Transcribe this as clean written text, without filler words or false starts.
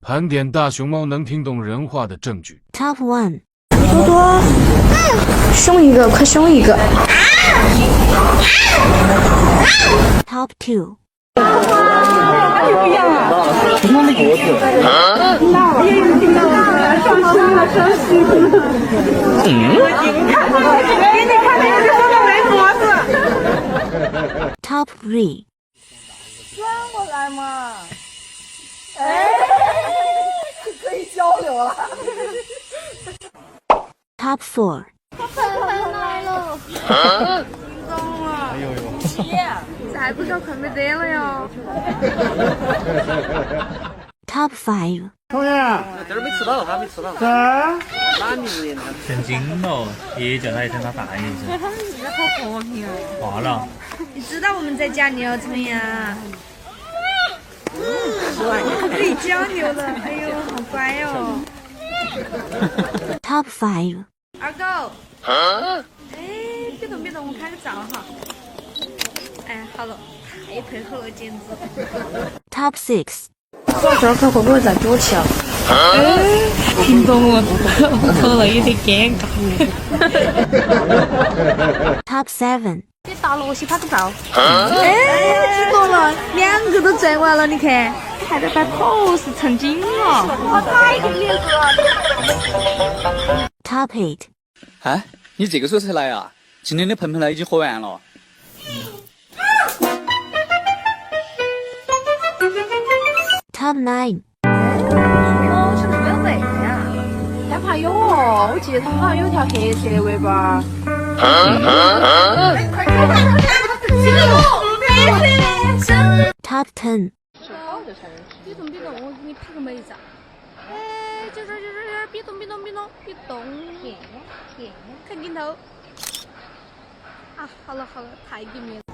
盘点大熊猫能听懂人话的证据。Top 1，多多，凶一个，快凶一个。Top 2，不一样啊！什么脖子？给你看那个什么没脖子。Top 3，转过来嘛。哎，可以交流了。Top 4，盆来了，听懂了。哎呦呦！再不搞快没得了哟。Top 5，同学，这儿没吃到，他没吃到。这儿哪名人？成精了，爷爷叫他一声，他答应一声。他们现在好和平哦。化了。你知道我们在家里要怎么样？可以交流了，哎呦，好乖哦。Top 5，二狗。哎，别动，我拍个照哈。哎，好了，太配合了，简直。Top 6，这儿可会不会再给我气啊？听懂了，可能有点尴尬。Top 7，给大罗西拍个照。哎，听懂了，2个都转完了，你看。还在摆 pose 成精了。我太给面子了。Top 8，哎，你这个时候才来啊？今天的盆盆呢已经喝完了。Top 9，哦，是不要背呀。他怕有哦，我记得他好像有条黑色的围脖。Top 10，别动，我给你拍个美照。哎，就这儿，别动，看镜头。啊，好了，太给面子。